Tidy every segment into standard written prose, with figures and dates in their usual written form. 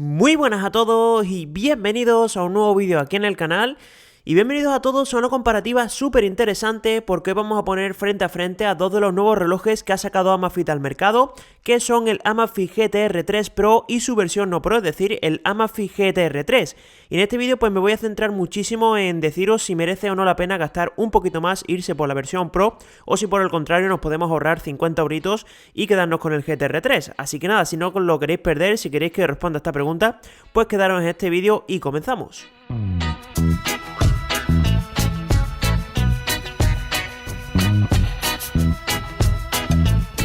Muy buenas a todos y bienvenidos a un nuevo vídeo aquí en el canal. Y bienvenidos a todos a una comparativa súper interesante porque vamos a poner frente a frente a dos de los nuevos relojes que ha sacado Amazfit al mercado, que son el Amazfit GTR 3 Pro y su versión no Pro, es decir, el Amazfit GTR 3. Y en este vídeo pues me voy a centrar muchísimo en deciros si merece o no la pena gastar un poquito más, irse por la versión Pro, o si por el contrario nos podemos ahorrar 50 euritos y quedarnos con el GTR 3. Así que nada, si no lo queréis perder, si queréis que responda a esta pregunta, pues quedaros en este vídeo y comenzamos.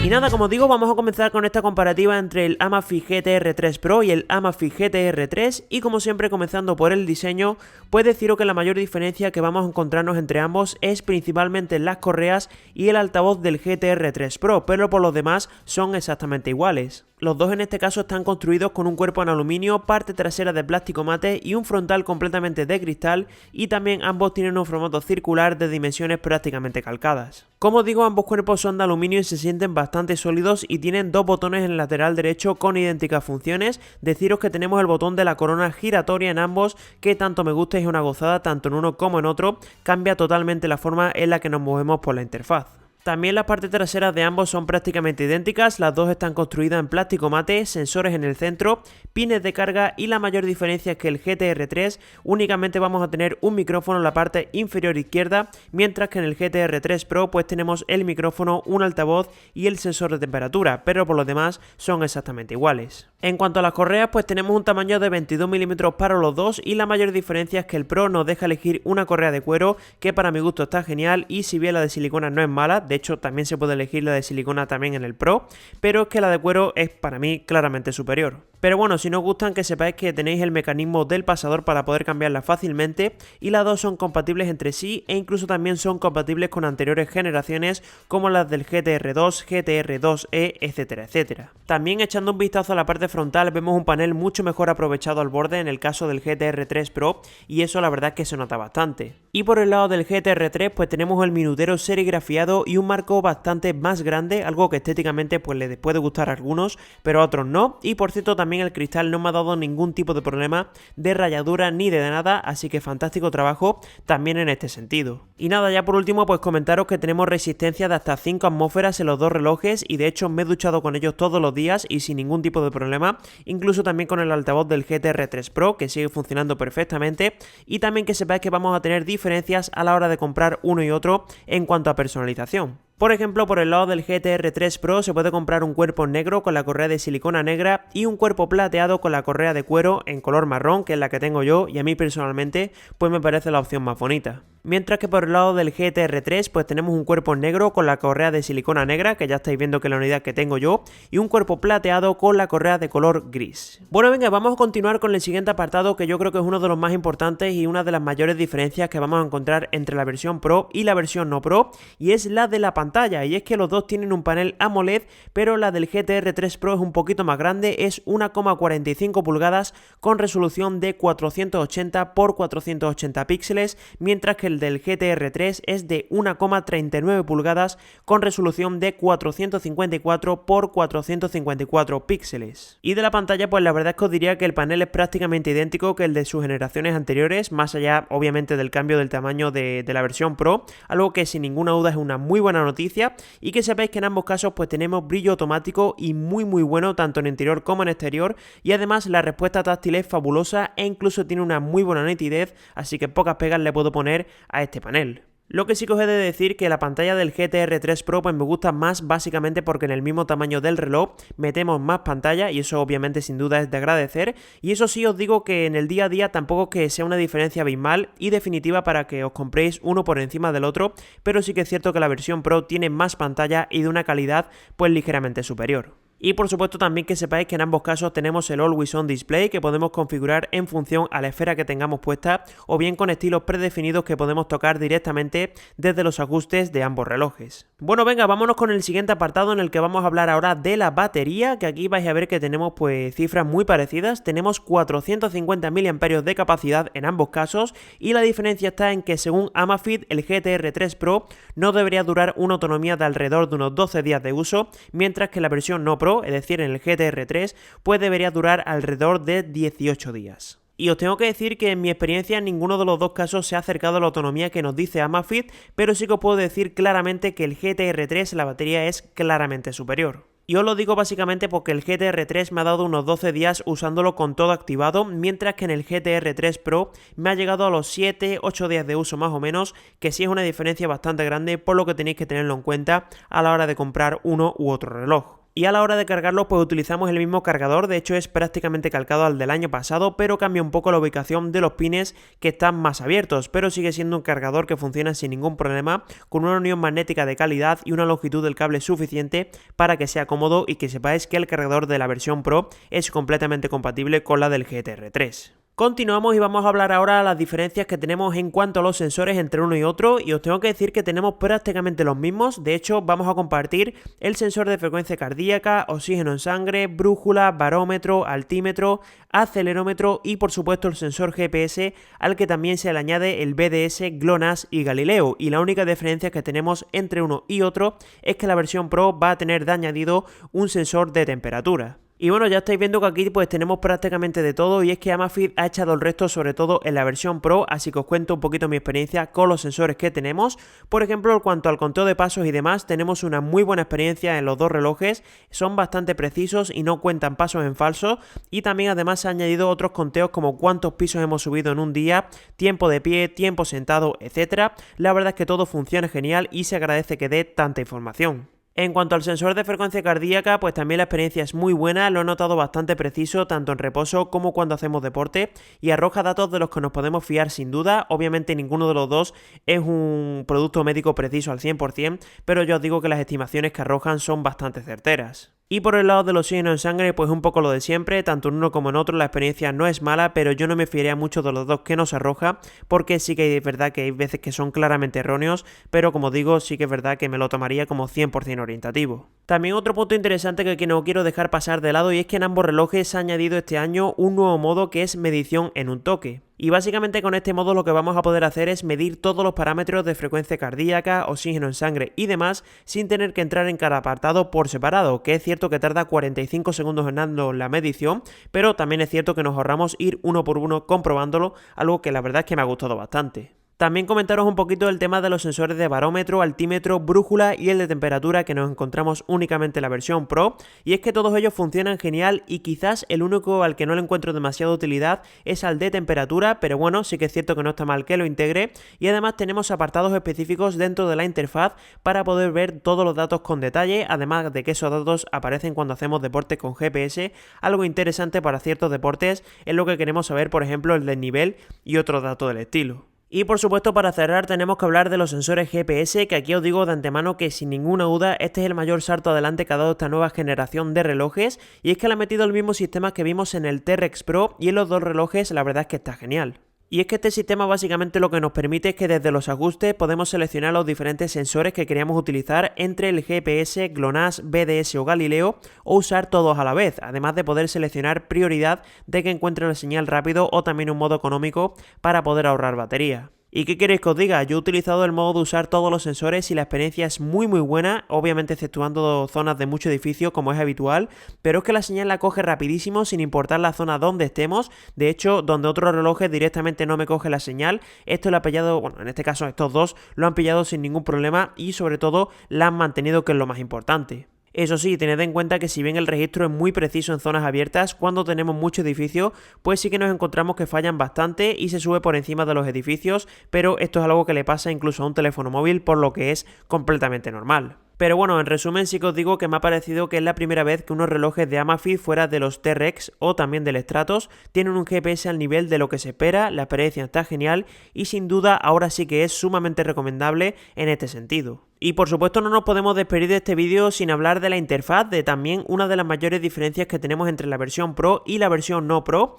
Y nada, como digo, vamos a comenzar con esta comparativa entre el Amazfit GTR 3 Pro y el Amazfit GTR 3, y como siempre comenzando por el diseño, pues deciros que la mayor diferencia que vamos a encontrarnos entre ambos es principalmente las correas y el altavoz del GTR 3 Pro, pero por lo demás son exactamente iguales. Los dos en este caso están construidos con un cuerpo en aluminio, parte trasera de plástico mate y un frontal completamente de cristal, y también ambos tienen un formato circular de dimensiones prácticamente calcadas. Como digo, ambos cuerpos son de aluminio y se sienten bastante sólidos y tienen dos botones en el lateral derecho con idénticas funciones. Deciros que tenemos el botón de la corona giratoria en ambos, que tanto me gusta y es una gozada tanto en uno como en otro, cambia totalmente la forma en la que nos movemos por la interfaz. También las partes traseras de ambos son prácticamente idénticas, las dos están construidas en plástico mate, sensores en el centro, pines de carga, y la mayor diferencia es que el GTR 3 únicamente vamos a tener un micrófono en la parte inferior izquierda, mientras que en el GTR 3 Pro pues tenemos el micrófono, un altavoz y el sensor de temperatura, pero por lo demás son exactamente iguales. En cuanto a las correas, pues tenemos un tamaño de 22 mm para los dos, y la mayor diferencia es que el Pro nos deja elegir una correa de cuero, que para mi gusto está genial, y si bien la de silicona no es mala, de hecho también se puede elegir la de silicona también en el Pro, pero es que la de cuero es para mí claramente superior. Pero bueno, si no os gustan, que sepáis que tenéis el mecanismo del pasador para poder cambiarla fácilmente, y las dos son compatibles entre sí e incluso también son compatibles con anteriores generaciones como las del GTR 2, GTR 2E, etcétera, etcétera. También echando un vistazo a la parte frontal vemos un panel mucho mejor aprovechado al borde en el caso del GTR 3 Pro, y eso la verdad es que se nota bastante. Y por el lado del GTR 3 pues tenemos el minutero serigrafiado y un marco bastante más grande, algo que estéticamente pues le puede gustar a algunos, pero a otros no. Y por cierto, también el cristal no me ha dado ningún tipo de problema de rayadura ni de nada, así que fantástico trabajo también en este sentido. Y nada, ya por último pues comentaros que tenemos resistencia de hasta 5 atmósferas en los dos relojes, y de hecho me he duchado con ellos todos los días y sin ningún tipo de problema, incluso también con el altavoz del GTR 3 Pro, que sigue funcionando perfectamente. Y también que sepáis que vamos a tener diferencias a la hora de comprar uno y otro en cuanto a personalización. Por ejemplo, por el lado del GTR 3 Pro se puede comprar un cuerpo negro con la correa de silicona negra y un cuerpo plateado con la correa de cuero en color marrón, que es la que tengo yo, y a mí personalmente pues me parece la opción más bonita. Mientras que por el lado del GTR 3 pues tenemos un cuerpo negro con la correa de silicona negra, que ya estáis viendo que es la unidad que tengo yo, y un cuerpo plateado con la correa de color gris. Bueno, venga, vamos a continuar con el siguiente apartado, que yo creo que es uno de los más importantes y una de las mayores diferencias que vamos a encontrar entre la versión Pro y la versión no Pro, y es la de la pantalla. Y es que los dos tienen un panel AMOLED, pero la del GTR 3 Pro es un poquito más grande, es 1,45 pulgadas con resolución de 480 x 480 píxeles, mientras que el del GTR 3 es de 1,39 pulgadas con resolución de 454 x 454 píxeles. Y de la pantalla pues la verdad es que os diría que el panel es prácticamente idéntico que el de sus generaciones anteriores, más allá obviamente del cambio del tamaño de la versión Pro, algo que sin ninguna duda es una muy buena noticia. Y que sepáis que en ambos casos pues tenemos brillo automático y muy bueno tanto en interior como en exterior, y además la respuesta táctil es fabulosa e incluso tiene una muy buena nitidez, así que pocas pegas le puedo poner a este panel. Lo que sí que os he de decir que la pantalla del GTR 3 Pro pues me gusta más, básicamente porque en el mismo tamaño del reloj metemos más pantalla, y eso obviamente sin duda es de agradecer. Y eso sí, os digo que en el día a día tampoco que sea una diferencia abismal y definitiva para que os compréis uno por encima del otro, pero sí que es cierto que la versión Pro tiene más pantalla y de una calidad pues ligeramente superior. Y por supuesto también que sepáis que en ambos casos tenemos el Always On Display, que podemos configurar en función a la esfera que tengamos puesta, o bien con estilos predefinidos que podemos tocar directamente desde los ajustes de ambos relojes. Bueno, venga, vámonos con el siguiente apartado, en el que vamos a hablar ahora de la batería, que aquí vais a ver que tenemos pues cifras muy parecidas. Tenemos 450 mAh de capacidad en ambos casos, y la diferencia está en que según Amazfit el GTR 3 Pro no debería durar una autonomía de alrededor de unos 12 días de uso, mientras que la versión no Pro Pro, es decir, en el GTR3, pues debería durar alrededor de 18 días. Y os tengo que decir que en mi experiencia en ninguno de los dos casos se ha acercado a la autonomía que nos dice Amazfit, pero sí que os puedo decir claramente que el GTR3 la batería es claramente superior. Y os lo digo básicamente porque el GTR3 me ha dado unos 12 días usándolo con todo activado, mientras que en el GTR3 Pro me ha llegado a los 7-8 días de uso más o menos, que sí es una diferencia bastante grande, por lo que tenéis que tenerlo en cuenta a la hora de comprar uno u otro reloj. Y a la hora de cargarlo pues utilizamos el mismo cargador, de hecho es prácticamente calcado al del año pasado, pero cambia un poco la ubicación de los pines que están más abiertos, pero sigue siendo un cargador que funciona sin ningún problema, con una unión magnética de calidad y una longitud del cable suficiente para que sea cómodo y que sepáis que el cargador de la versión Pro es completamente compatible con la del GTR3. Continuamos y vamos a hablar ahora de las diferencias que tenemos en cuanto a los sensores entre uno y otro, y os tengo que decir que tenemos prácticamente los mismos. De hecho vamos a compartir el sensor de frecuencia cardíaca, oxígeno en sangre, brújula, barómetro, altímetro, acelerómetro y por supuesto el sensor GPS, al que también se le añade el BDS, GLONASS y Galileo, y la única diferencia que tenemos entre uno y otro es que la versión Pro va a tener de añadido un sensor de temperatura. Y bueno, ya estáis viendo que aquí pues tenemos prácticamente de todo, y es que Amazfit ha echado el resto sobre todo en la versión Pro, así que os cuento un poquito mi experiencia con los sensores que tenemos. Por ejemplo, en cuanto al conteo de pasos y demás, tenemos una muy buena experiencia en los dos relojes, son bastante precisos y no cuentan pasos en falso, y también además se han añadido otros conteos como cuántos pisos hemos subido en un día, tiempo de pie, tiempo sentado, etcétera. La verdad es que todo funciona genial y se agradece que dé tanta información. En cuanto al sensor de frecuencia cardíaca, pues también la experiencia es muy buena, lo he notado bastante preciso tanto en reposo como cuando hacemos deporte, y arroja datos de los que nos podemos fiar sin duda. Obviamente ninguno de los dos es un producto médico preciso al 100%, pero yo os digo que las estimaciones que arrojan son bastante certeras. Y por el lado del oxígeno en sangre, pues un poco lo de siempre, tanto en uno como en otro la experiencia no es mala, pero yo no me fiaría mucho de los dos que nos arroja, porque sí que es verdad que hay veces que son claramente erróneos, pero como digo, sí que es verdad que me lo tomaría como 100% orientativo. También otro punto interesante que no quiero dejar pasar de lado, y es que en ambos relojes se ha añadido este año un nuevo modo que es medición en un toque. Y básicamente con este modo lo que vamos a poder hacer es medir todos los parámetros de frecuencia cardíaca, oxígeno en sangre y demás sin tener que entrar en cada apartado por separado, que es cierto que tarda 45 segundos en dando la medición, pero también es cierto que nos ahorramos ir uno por uno comprobándolo, algo que la verdad es que me ha gustado bastante. También comentaros un poquito el tema de los sensores de barómetro, altímetro, brújula y el de temperatura que nos encontramos únicamente en la versión Pro, y es que todos ellos funcionan genial y quizás el único al que no le encuentro demasiada utilidad es al de temperatura, pero bueno, sí que es cierto que no está mal que lo integre, y además tenemos apartados específicos dentro de la interfaz para poder ver todos los datos con detalle, además de que esos datos aparecen cuando hacemos deporte con GPS, algo interesante para ciertos deportes en lo que queremos saber, por ejemplo, el desnivel y otros datos del estilo. Y por supuesto, para cerrar tenemos que hablar de los sensores GPS, que aquí os digo de antemano que sin ninguna duda este es el mayor salto adelante que ha dado esta nueva generación de relojes, y es que le ha metido el mismo sistema que vimos en el T-Rex Pro, y en los dos relojes la verdad es que está genial. Y es que este sistema básicamente lo que nos permite es que desde los ajustes podemos seleccionar los diferentes sensores que queríamos utilizar entre el GPS, GLONASS, BDS o Galileo, o usar todos a la vez, además de poder seleccionar prioridad de que encuentren la señal rápido o también un modo económico para poder ahorrar batería. ¿Y qué queréis que os diga? Yo he utilizado el modo de usar todos los sensores y la experiencia es muy buena, obviamente exceptuando zonas de mucho edificio como es habitual, pero es que la señal la coge rapidísimo sin importar la zona donde estemos. De hecho, donde otros relojes directamente no me coge la señal, esto lo ha pillado, bueno, en este caso estos dos lo han pillado sin ningún problema y sobre todo la han mantenido, que es lo más importante. Eso sí, tened en cuenta que si bien el registro es muy preciso en zonas abiertas, cuando tenemos mucho edificio, pues sí que nos encontramos que fallan bastante y se sube por encima de los edificios, pero esto es algo que le pasa incluso a un teléfono móvil, por lo que es completamente normal. Pero bueno, en resumen sí que os digo que me ha parecido que es la primera vez que unos relojes de Amazfit fuera de los T-Rex o también del Stratos tienen un GPS al nivel de lo que se espera, la experiencia está genial y sin duda ahora sí que es sumamente recomendable en este sentido. Y por supuesto no nos podemos despedir de este vídeo sin hablar de la interfaz, de también una de las mayores diferencias que tenemos entre la versión Pro y la versión no Pro.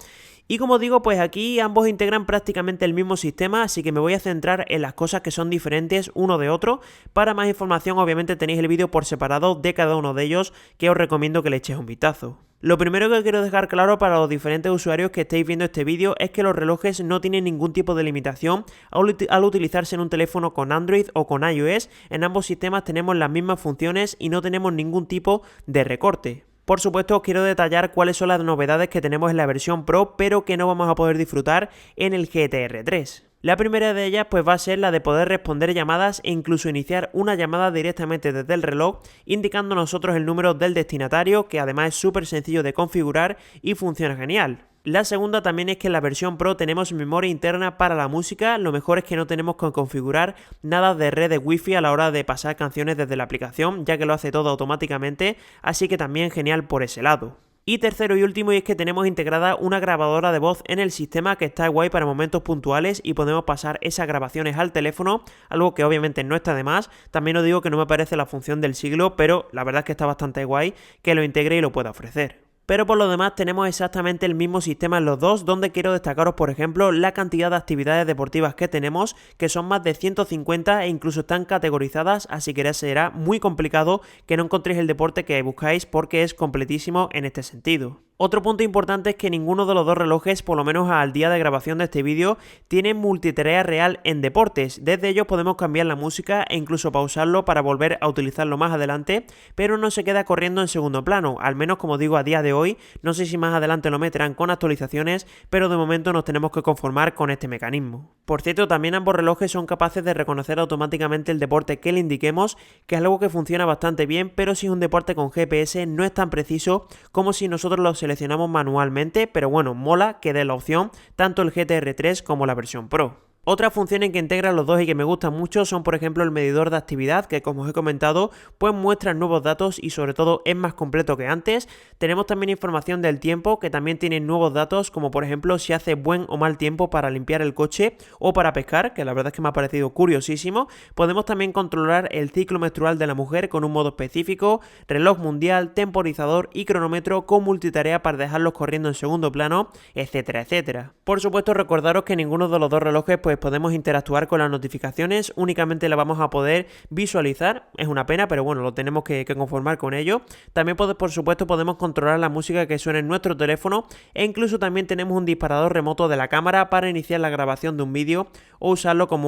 Y como digo, pues aquí ambos integran prácticamente el mismo sistema, así que me voy a centrar en las cosas que son diferentes uno de otro. Para más información obviamente tenéis el vídeo por separado de cada uno de ellos, que os recomiendo que le echéis un vistazo. Lo primero que quiero dejar claro para los diferentes usuarios que estéis viendo este vídeo es que los relojes no tienen ningún tipo de limitación al utilizarse en un teléfono con Android o con iOS. En ambos sistemas tenemos las mismas funciones y no tenemos ningún tipo de recorte. Por supuesto os quiero detallar cuáles son las novedades que tenemos en la versión Pro, pero que no vamos a poder disfrutar en el GTR 3. La primera de ellas pues va a ser la de poder responder llamadas e incluso iniciar una llamada directamente desde el reloj, indicando a nosotros el número del destinatario, que además es súper sencillo de configurar y funciona genial. La segunda también es que en la versión Pro tenemos memoria interna para la música, lo mejor es que no tenemos que configurar nada de red de Wi-Fi a la hora de pasar canciones desde la aplicación, ya que lo hace todo automáticamente, así que también genial por ese lado. Y tercero y último, y es que tenemos integrada una grabadora de voz en el sistema que está guay para momentos puntuales y podemos pasar esas grabaciones al teléfono, algo que obviamente no está de más. También os digo que no me parece la función del siglo, pero la verdad es que está bastante guay que lo integre y lo pueda ofrecer. Pero por lo demás tenemos exactamente el mismo sistema en los dos, donde quiero destacaros por ejemplo la cantidad de actividades deportivas que tenemos, que son más de 150 e incluso están categorizadas, así que será muy complicado que no encontréis el deporte que buscáis porque es completísimo en este sentido. Otro punto importante es que ninguno de los dos relojes, por lo menos al día de grabación de este vídeo, tiene multitarea real en deportes. Desde ellos podemos cambiar la música e incluso pausarlo para volver a utilizarlo más adelante, pero no se queda corriendo en segundo plano, al menos como digo a día de hoy. No sé si más adelante lo meterán con actualizaciones, pero de momento nos tenemos que conformar con este mecanismo. Por cierto, también ambos relojes son capaces de reconocer automáticamente el deporte que le indiquemos, que es algo que funciona bastante bien, pero si es un deporte con GPS no es tan preciso como si nosotros lo seleccionamos manualmente, pero bueno, mola que dé la opción tanto el GTR 3 como la versión Pro. Otras funciones que integran los dos y que me gustan mucho son por ejemplo el medidor de actividad, que como os he comentado pues muestra nuevos datos y sobre todo es más completo que antes. Tenemos también información del tiempo, que también tiene nuevos datos, como por ejemplo si hace buen o mal tiempo para limpiar el coche o para pescar, que la verdad es que me ha parecido curiosísimo. Podemos también controlar el ciclo menstrual de la mujer con un modo específico, reloj mundial, temporizador y cronómetro con multitarea para dejarlos corriendo en segundo plano, etcétera, etcétera. Por supuesto, recordaros que ninguno de los dos relojes pues podemos interactuar con las notificaciones, únicamente las vamos a poder visualizar. Es una pena, pero bueno, lo tenemos que conformar con ello. También por supuesto podemos controlar la música que suena en nuestro teléfono e incluso también tenemos un disparador remoto de la cámara para iniciar la grabación de un vídeo o usarlo como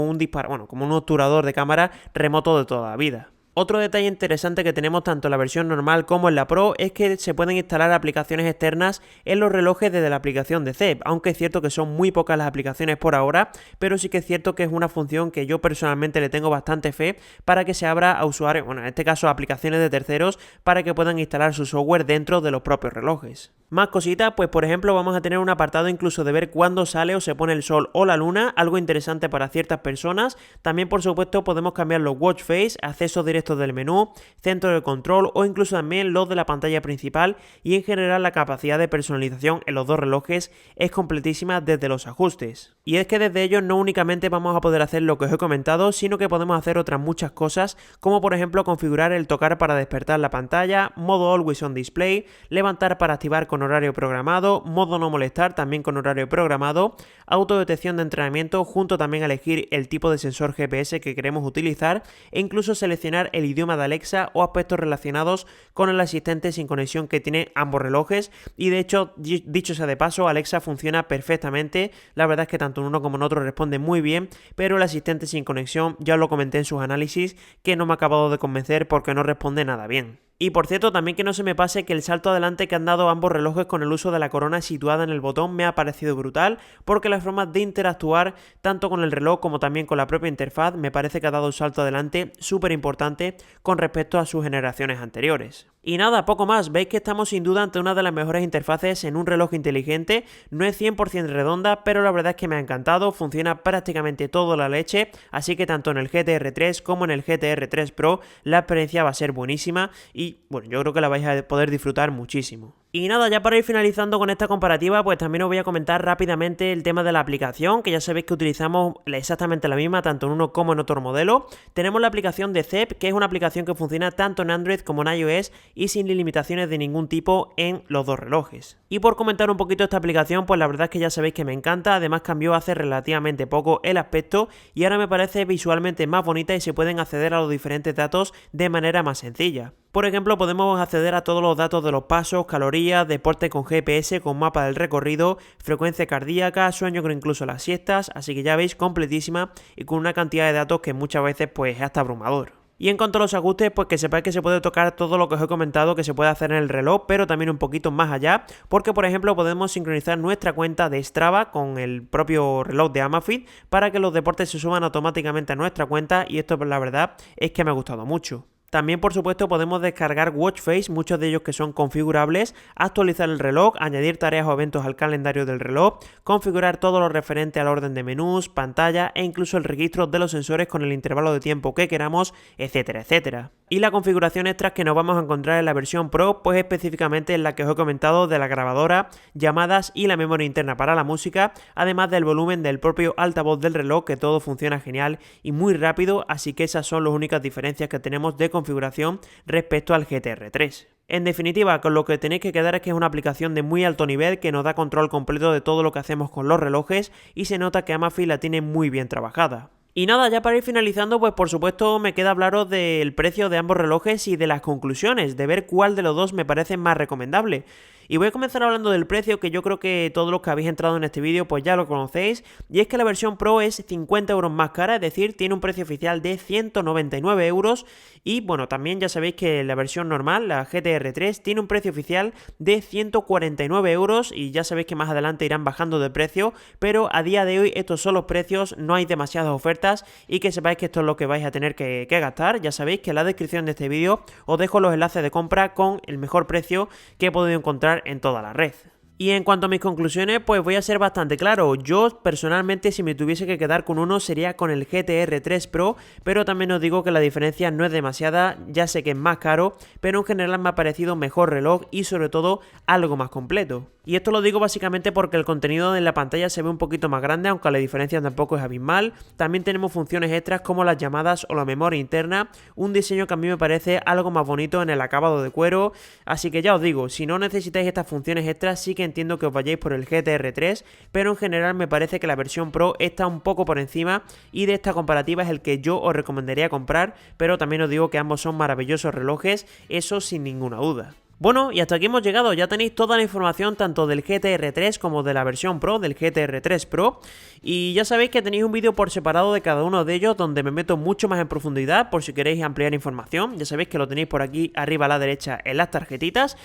como un obturador de cámara remoto de toda la vida. Otro detalle interesante que tenemos tanto en la versión normal como en la Pro es que se pueden instalar aplicaciones externas en los relojes desde la aplicación de Zepp, aunque es cierto que son muy pocas las aplicaciones por ahora, pero sí que es cierto que es una función que yo personalmente le tengo bastante fe para que se abra a usuarios, bueno, en este caso a aplicaciones de terceros, para que puedan instalar su software dentro de los propios relojes. Más cositas, pues por ejemplo vamos a tener un apartado incluso de ver cuándo sale o se pone el sol o la luna, algo interesante para ciertas personas. También por supuesto podemos cambiar los watch face, acceso directo del menú, centro de control o incluso también los de la pantalla principal, y en general la capacidad de personalización en los dos relojes es completísima desde los ajustes. Y es que desde ellos no únicamente vamos a poder hacer lo que os he comentado, sino que podemos hacer otras muchas cosas, como por ejemplo configurar el tocar para despertar la pantalla, modo Always On Display, levantar para activar con horario programado, modo no molestar también con horario programado, autodetección de entrenamiento, junto también a elegir el tipo de sensor GPS que queremos utilizar e incluso seleccionar el idioma de Alexa o aspectos relacionados con el asistente sin conexión que tiene ambos relojes. Y de hecho, dicho sea de paso, Alexa funciona perfectamente, la verdad es que tanto en uno como en otro responde muy bien, pero el asistente sin conexión ya lo comenté en sus análisis que no me ha acabado de convencer porque no responde nada bien. Y por cierto, también que no se me pase que el salto adelante que han dado ambos relojes con el uso de la corona situada en el botón me ha parecido brutal, porque la forma de interactuar tanto con el reloj como también con la propia interfaz me parece que ha dado un salto adelante súper importante con respecto a sus generaciones anteriores. Y nada, poco más, veis que estamos sin duda ante una de las mejores interfaces en un reloj inteligente. No es 100% redonda, pero la verdad es que me ha encantado, funciona prácticamente todo la leche, así que tanto en el GTR 3 como en el GTR 3 Pro la experiencia va a ser buenísima y bueno, yo creo que la vais a poder disfrutar muchísimo. Y nada, ya para ir finalizando con esta comparativa, pues también os voy a comentar rápidamente el tema de la aplicación, que ya sabéis que utilizamos exactamente la misma tanto en uno como en otro modelo. Tenemos la aplicación de Zepp, que es una aplicación que funciona tanto en Android como en iOS y sin limitaciones de ningún tipo en los dos relojes. Y por comentar un poquito esta aplicación, pues la verdad es que ya sabéis que me encanta, además cambió hace relativamente poco el aspecto y ahora me parece visualmente más bonita y se pueden acceder a los diferentes datos de manera más sencilla. Por ejemplo, podemos acceder a todos los datos de los pasos, calorías, deporte con GPS, con mapa del recorrido, frecuencia cardíaca, sueño con incluso las siestas, así que ya veis, completísima y con una cantidad de datos que muchas veces pues es hasta abrumador. Y en cuanto a los ajustes, pues que sepáis que se puede tocar todo lo que os he comentado que se puede hacer en el reloj, pero también un poquito más allá, porque por ejemplo podemos sincronizar nuestra cuenta de Strava con el propio reloj de Amazfit para que los deportes se suban automáticamente a nuestra cuenta, y esto pues la verdad es que me ha gustado mucho. También, por supuesto, podemos descargar Watch Face, muchos de ellos que son configurables, actualizar el reloj, añadir tareas o eventos al calendario del reloj, configurar todo lo referente al orden de menús, pantalla e incluso el registro de los sensores con el intervalo de tiempo que queramos, etcétera, etcétera. Y la configuración extras que nos vamos a encontrar en la versión Pro, pues específicamente en la que os he comentado de la grabadora, llamadas y la memoria interna para la música, además del volumen del propio altavoz del reloj, que todo funciona genial y muy rápido, así que esas son las únicas diferencias que tenemos de configuración respecto al GTR 3. En definitiva, con lo que tenéis que quedar es que es una aplicación de muy alto nivel que nos da control completo de todo lo que hacemos con los relojes, y se nota que Amazfit la tiene muy bien trabajada. Y nada, ya para ir finalizando, pues por supuesto me queda hablaros del precio de ambos relojes y de las conclusiones, de ver cuál de los dos me parece más recomendable. Y voy a comenzar hablando del precio, que yo creo que todos los que habéis entrado en este vídeo pues ya lo conocéis, y es que la versión Pro es 50 euros más cara, es decir, tiene un precio oficial de 199 euros, y bueno, también ya sabéis que la versión normal, la GTR 3, tiene un precio oficial de 149 euros, y ya sabéis que más adelante irán bajando de precio, pero a día de hoy estos son los precios, no hay demasiadas ofertas, y que sepáis que esto es lo que vais a tener que gastar. Ya sabéis que en la descripción de este vídeo os dejo los enlaces de compra con el mejor precio que he podido encontrar en toda la red. Y en cuanto a mis conclusiones, pues voy a ser bastante claro. Yo personalmente, si me tuviese que quedar con uno, sería con el GTR 3 Pro, pero también os digo que la diferencia no es demasiada, ya sé que es más caro, pero en general me ha parecido mejor reloj y sobre todo algo más completo. Y esto lo digo básicamente porque el contenido en la pantalla se ve un poquito más grande, aunque la diferencia tampoco es abismal. También tenemos funciones extras como las llamadas o la memoria interna, un diseño que a mí me parece algo más bonito en el acabado de cuero, así que ya os digo, si no necesitáis estas funciones extras, sí que entiendo que os vayáis por el GTR 3, pero en general me parece que la versión Pro está un poco por encima, y de esta comparativa es el que yo os recomendaría comprar, pero también os digo que ambos son maravillosos relojes, eso sin ninguna duda. Bueno, y hasta aquí hemos llegado, ya tenéis toda la información tanto del GTR 3 como de la versión Pro, del GTR 3 Pro, y ya sabéis que tenéis un vídeo por separado de cada uno de ellos donde me meto mucho más en profundidad por si queréis ampliar información, ya sabéis que lo tenéis por aquí arriba a la derecha en las tarjetitas.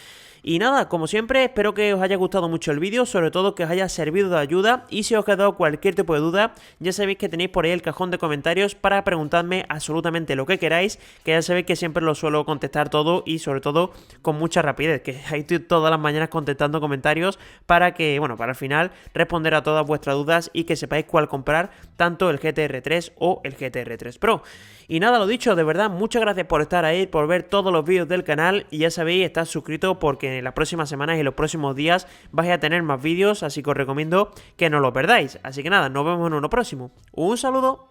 Y nada, como siempre, espero que os haya gustado mucho el vídeo, sobre todo que os haya servido de ayuda, y si os ha quedado cualquier tipo de duda, ya sabéis que tenéis por ahí el cajón de comentarios para preguntarme absolutamente lo que queráis, que ya sabéis que siempre lo suelo contestar todo y sobre todo con mucha rapidez, que ahí estoy todas las mañanas contestando comentarios para que, bueno, para al final responder a todas vuestras dudas y que sepáis cuál comprar, tanto el GTR 3 o el GTR 3 Pro. Y nada, lo dicho, de verdad, muchas gracias por estar ahí, por ver todos los vídeos del canal, y ya sabéis, estad suscritos porque en las próximas semanas y los próximos días vais a tener más vídeos, así que os recomiendo que no lo perdáis. Así que nada, nos vemos en uno próximo. Un saludo.